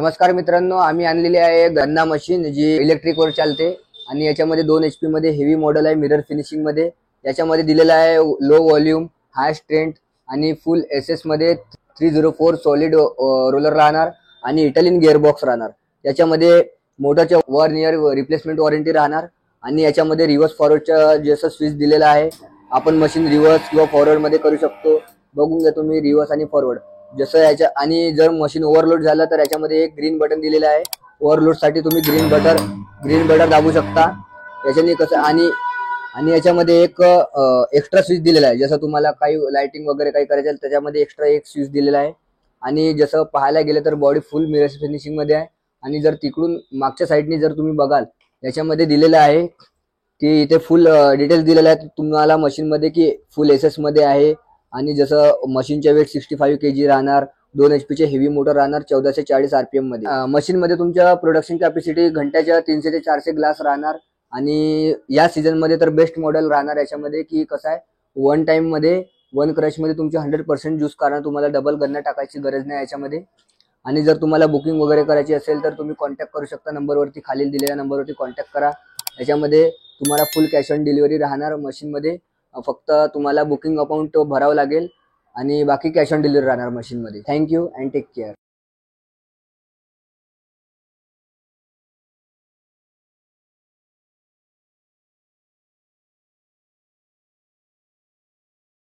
नमस्कार मित्रांनो, आम्ही आणलेली आहे गन्ना मशीन जी इलेक्ट्रिक वर चालते आणि याच्यामध्ये 2 HP मध्ये हेवी मॉडेल आहे मिरर फिनिशिंग मध्ये। याच्यामध्ये दिलेला आहे लो व्हॉल्यूम, हाय स्ट्रेंथ आणि फुल SS मध्ये 304 सॉलिड रोलर राहणार आणि इटालियन गिअर बॉक्स राहणार। याच्यामध्ये मोटरच्या 1 इयर रिप्लेसमेंट वॉरंटी राहणार आणि याच्यामध्ये रिव्हर्स फॉरवर्डचा जसं स्विच दिलेला आहे, आपण मशीन रिव्हर्स किंवा फॉरवर्ड मध्ये करू शकतो। बघून घ्या तुम्ही रिव्हर्स आणि फॉरवर्ड जसं याच्या। आणि जर मशीन ओव्हरलोड झालं तर याच्यामध्ये एक ग्रीन बटन दिलेलं आहे, ओव्हरलोड साठी तुम्ही ग्रीन बटन दाबू शकता। याच्याने कसं आणि याच्यामध्ये एक एक्स्ट्रा स्विच दिलेला आहे, जसं तुम्हाला काही लाइटिंग वगैरे काही करायचं आहे त्याच्यामध्ये एक्स्ट्रा एक स्विच दिलेला आहे। आणि जसं पाहायला गेलं तर बॉडी फुल मिरर फिनिशिंग मध्ये आहे। आणि जर तिकडून मागच्या साइडनी जर तुम्ही बघाल याच्यामध्ये दिलेलं आहे की इथे फुल डिटेल्स दिलेले आहेत तुम्हाला मशीन मध्ये की फुल SS मध्ये आहे। आणि जसं मशीनच्या वेट 65 kg राहणार, 2 HP चे हेवी मोटर राहणार 1440 RPM मध्ये। मशीन मध्ये तुमच्या प्रोडक्शन कॅपॅसिटी घंट्याच्या 300 ते 400 ग्लास राहणार। आणि या सीझन मध्ये तर बेस्ट मॉडेल राहणार याच्यामध्ये की कसं आहे, वन टाइम मध्ये 1 क्रश मध्ये तुमचे 100% ज्यूस काढणार, तुम्हाला डबल गन्ना टाकायची गरज नाही याच्यामध्ये। आणि जर तुम्हाला बुकिंग वगैरे करायची असेल तर तुम्ही कॉन्टॅक्ट करू शकता, नंबरवरती खाली दिलेल्या नंबरवरती कॉन्टॅक्ट करा। याच्यामध्ये तुम्हाला फुल कॅश ऑन डिलिव्हरी राहणार मशीन मध्ये, फक्त तुम्हाला बुकिंग अकाउंट भरावं लागेल आणि बाकी कॅश ऑन डिलिव्हरी राहणार मशीन मध्ये। Thank you and take care.